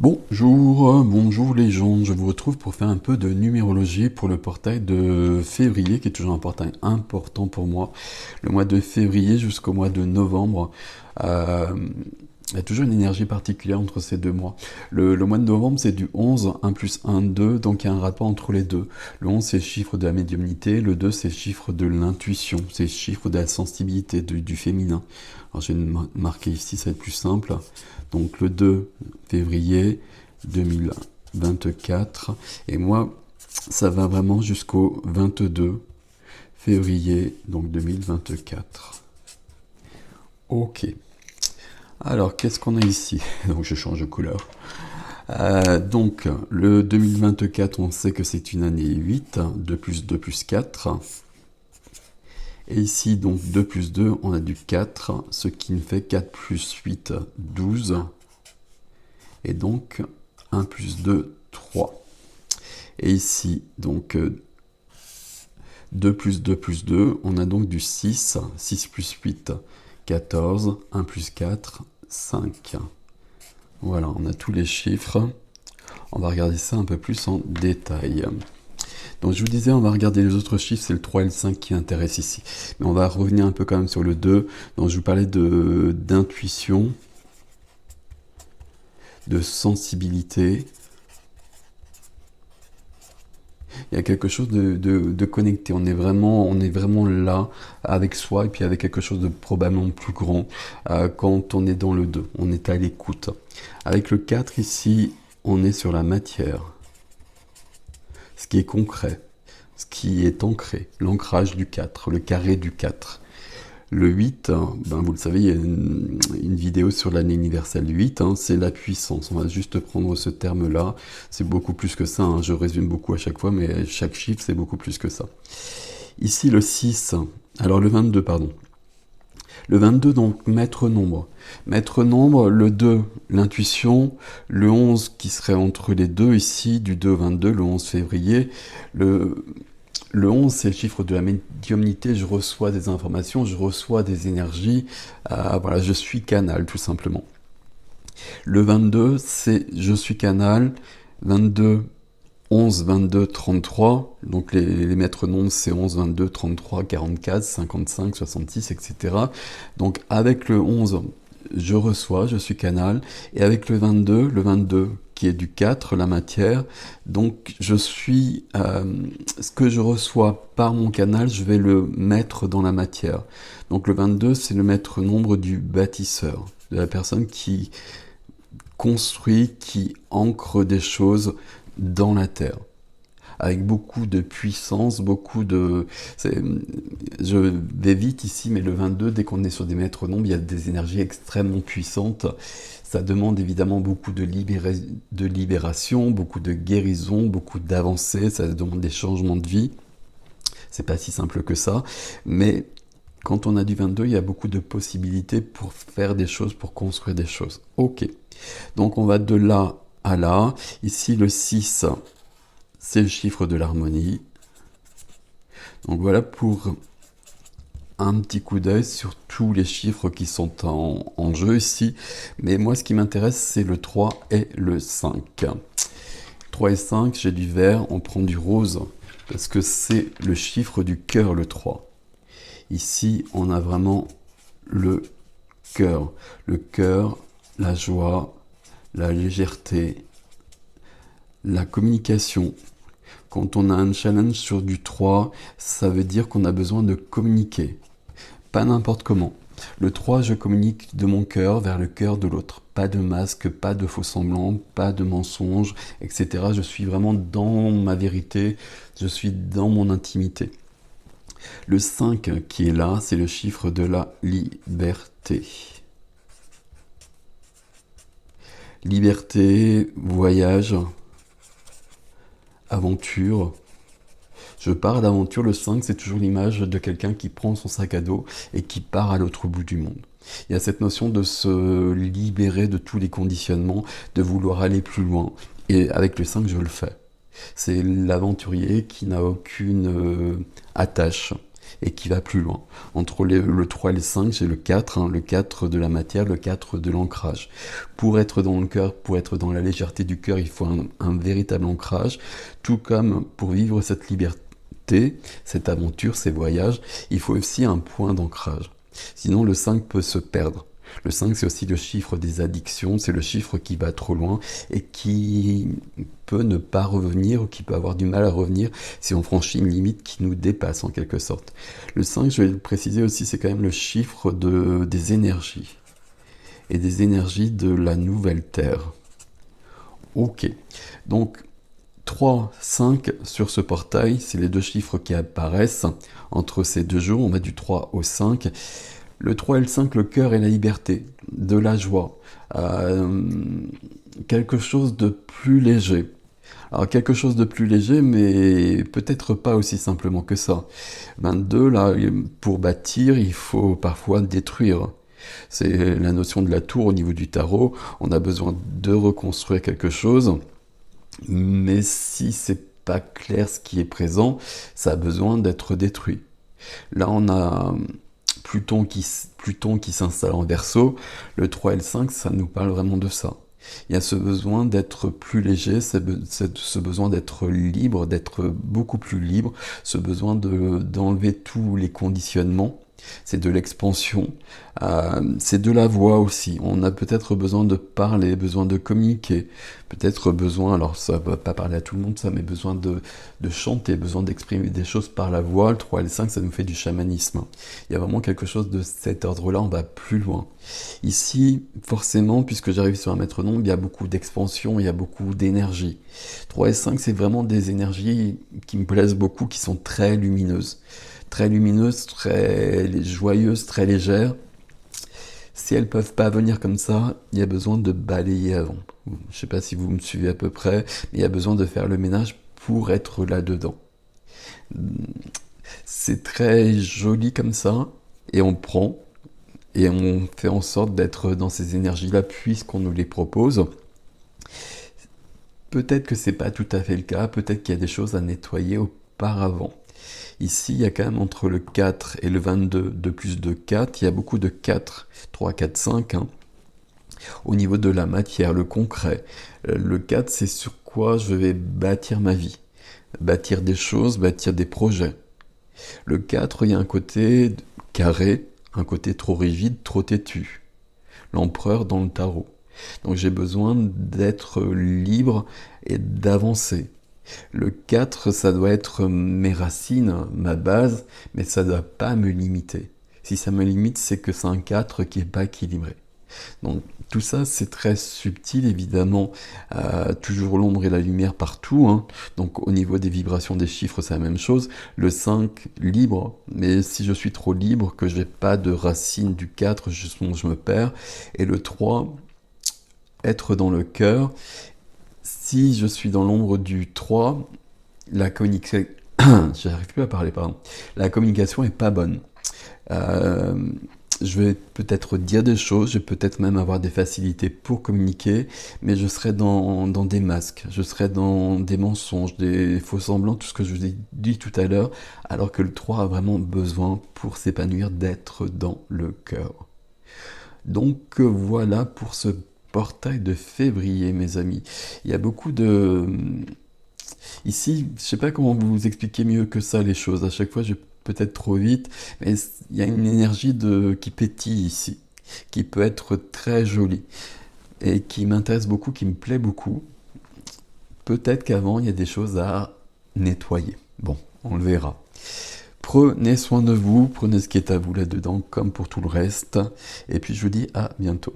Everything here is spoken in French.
Bonjour les gens, je vous retrouve pour faire un peu de numérologie pour le portail de février, qui est toujours un portail important pour moi. Le mois de février jusqu'au mois de novembre, euh, il y a toujours une énergie particulière entre ces deux mois. Le mois de novembre, c'est du 11, 1 plus 1, 2, donc il y a un rapport entre les deux. Le 11, c'est le chiffre de la médiumnité, le 2, c'est le chiffre de l'intuition, c'est le chiffre de la sensibilité, du féminin. Alors je vais marquer ici, ça va être plus simple. Donc le 2 février 2024, et moi, ça va vraiment jusqu'au 22 février, donc 2024. Ok. Alors, qu'est-ce qu'on a ici? Donc, je change de couleur. Donc, le 2024, on sait que c'est une année 8, 2 plus 2 plus 4. Et ici, donc, 2 plus 2, on a du 4, ce qui nous fait 4 plus 8, 12. Et donc, 1 plus 2, 3. Et ici, donc, 2 plus 2 plus 2, on a donc du 6, 6 plus 8, 14, 1 plus 4, 5. Voilà, on a tous les chiffres. On va regarder ça un peu plus en détail. Donc je vous disais, on va regarder les autres chiffres, c'est le 3 et le 5 qui intéressent ici. Mais on va revenir un peu quand même sur le 2. Donc je vous parlais d'intuition, de sensibilité. Il y a quelque chose de connecté. On est vraiment là avec soi et puis avec quelque chose de probablement plus grand quand on est dans le 2. On est à l'écoute. Avec le 4 ici, on est sur la matière. Ce qui est concret, ce qui est ancré, l'ancrage du 4, le carré du 4. Le 8, ben vous le savez, il y a une vidéo sur l'année universelle 8, c'est la puissance. On va juste prendre ce terme-là. C'est beaucoup plus que ça, je résume beaucoup à chaque fois, mais chaque chiffre, c'est beaucoup plus que ça. Ici, le 6, alors le 22, pardon. Le 22, donc, maître nombre. Maître nombre, le 2, l'intuition. Le 11, qui serait entre les deux ici, du 2 au 22, le 11 février. Le 11, c'est le chiffre de la médiumnité, je reçois des informations, je reçois des énergies, voilà, je suis canal tout simplement. Le 22, c'est je suis canal, 22, 11, 22, 33, donc les maîtres nombres c'est 11, 22, 33, 44, 55, 66, etc. Donc avec le 11, je reçois, je suis canal, et avec le 22 qui est du 4, la matière, donc je suis, ce que je reçois par mon canal, je vais le mettre dans la matière. Donc le 22, c'est le maître nombre du bâtisseur, de la personne qui construit, qui ancre des choses dans la terre avec beaucoup de puissance, je vais vite ici, mais le 22, dès qu'on est sur des maîtres nombres, il y a des énergies extrêmement puissantes. Ça demande évidemment beaucoup de libération, beaucoup de guérison, beaucoup d'avancées, ça demande des changements de vie. C'est pas si simple que ça, mais quand on a du 22, il y a beaucoup de possibilités pour faire des choses, pour construire des choses. Ok, donc on va de là à là. Ici, le 6, c'est le chiffre de l'harmonie. Donc voilà pour un petit coup d'œil sur tous les chiffres qui sont en jeu ici. Mais moi, ce qui m'intéresse, c'est le 3 et le 5. 3 et 5, j'ai du vert, on prend du rose, parce que c'est le chiffre du cœur, le 3. Ici, on a vraiment le cœur. Le cœur, la joie, la légèreté, la communication. Quand on a un challenge sur du 3, ça veut dire qu'on a besoin de communiquer. Pas n'importe comment. Le 3, je communique de mon cœur vers le cœur de l'autre. Pas de masque, pas de faux semblants, pas de mensonges, etc. Je suis vraiment dans ma vérité, je suis dans mon intimité. Le 5 qui est là, c'est le chiffre de la liberté. Liberté, voyage, aventure. Je pars d'aventure, le 5, c'est toujours l'image de quelqu'un qui prend son sac à dos et qui part à l'autre bout du monde. Il y a cette notion de se libérer de tous les conditionnements, de vouloir aller plus loin. Et avec le 5, je le fais. C'est l'aventurier qui n'a aucune attache, et qui va plus loin. Entre le 3 et le 5, j'ai le 4, hein, le 4 de la matière, le 4 de l'ancrage. Pour être dans le cœur, pour être dans la légèreté du cœur, il faut un véritable ancrage, tout comme pour vivre cette liberté, cette aventure, ces voyages, il faut aussi un point d'ancrage. Sinon, le 5 peut se perdre. Le 5, c'est aussi le chiffre des addictions, c'est le chiffre qui va trop loin et qui peut ne pas revenir ou qui peut avoir du mal à revenir si on franchit une limite qui nous dépasse en quelque sorte. Le 5, je vais le préciser aussi, c'est quand même le chiffre des énergies et des énergies de la nouvelle Terre. Ok, donc 3, 5 sur ce portail, c'est les deux chiffres qui apparaissent entre ces deux jours, on va du 3 au 5. Le 3 et le 5, le cœur et la liberté, de la joie, quelque chose de plus léger. Alors quelque chose de plus léger, mais peut-être pas aussi simplement que ça. 22, là, pour bâtir, il faut parfois détruire. C'est la notion de la tour au niveau du tarot. On a besoin de reconstruire quelque chose, mais si c'est pas clair ce qui est présent, ça a besoin d'être détruit. Là, on a Pluton qui s'installe en Verseau, le 3 et le 5, ça nous parle vraiment de ça. Il y a ce besoin d'être plus léger, ce besoin d'être libre, d'être beaucoup plus libre, ce besoin d'enlever tous les conditionnements. C'est de l'expansion, c'est de la voix aussi. On a peut-être besoin de parler, besoin de communiquer, peut-être besoin, alors ça va pas parler à tout le monde ça, mais besoin de chanter, besoin d'exprimer des choses par la voix. Le 3 et le 5, ça nous fait du chamanisme. Il y a vraiment quelque chose de cet ordre-là, on va plus loin. Ici, forcément, puisque j'arrive sur un métronome, il y a beaucoup d'expansion, il y a beaucoup d'énergie. 3 et 5, c'est vraiment des énergies qui me plaisent beaucoup, qui sont très lumineuses, très joyeuses, très légères. Si elles peuvent pas venir comme ça, il y a besoin de balayer avant. Je ne sais pas si vous me suivez à peu près, mais il y a besoin de faire le ménage pour être là-dedans. C'est très joli comme ça, et on prend, et on fait en sorte d'être dans ces énergies-là puisqu'on nous les propose. Peut-être que c'est pas tout à fait le cas, peut-être qu'il y a des choses à nettoyer auparavant. Ici, il y a quand même entre le 4 et le 22 de plus de 4, il y a beaucoup de 4, 3, 4, 5. Hein. Au niveau de la matière, le concret, le 4, c'est sur quoi je vais bâtir ma vie. Bâtir des choses, bâtir des projets. Le 4, il y a un côté carré, un côté trop rigide, trop têtu. L'empereur dans le tarot. Donc j'ai besoin d'être libre et d'avancer. Le 4, ça doit être mes racines, ma base, mais ça ne doit pas me limiter. Si ça me limite, c'est que c'est un 4 qui n'est pas équilibré. Donc tout ça, c'est très subtil, évidemment. Toujours l'ombre et la lumière partout. Hein. Donc au niveau des vibrations des chiffres, c'est la même chose. Le 5, libre, mais si je suis trop libre, que je n'ai pas de racine du 4, je me perds. Et le 3, être dans le cœur. Si je suis dans l'ombre du 3, la communication... J'arrive plus à parler, pardon. La communication est pas bonne. Je vais peut-être dire des choses, je vais peut-être même avoir des facilités pour communiquer, mais je serai dans des masques, je serai dans des mensonges, des faux semblants, tout ce que je vous ai dit tout à l'heure, alors que le 3 a vraiment besoin pour s'épanouir d'être dans le cœur. Donc voilà pour ce portail de février, mes amis. Il y a beaucoup de... Ici, je sais pas comment vous expliquer mieux que ça les choses. À chaque fois, je vais peut-être trop vite, mais il y a une énergie qui pétille ici, qui peut être très jolie et qui m'intéresse beaucoup, qui me plaît beaucoup. Peut-être qu'avant, il y a des choses à nettoyer. Bon, on le verra. Prenez soin de vous, prenez ce qui est à vous là-dedans, comme pour tout le reste. Et puis, je vous dis à bientôt.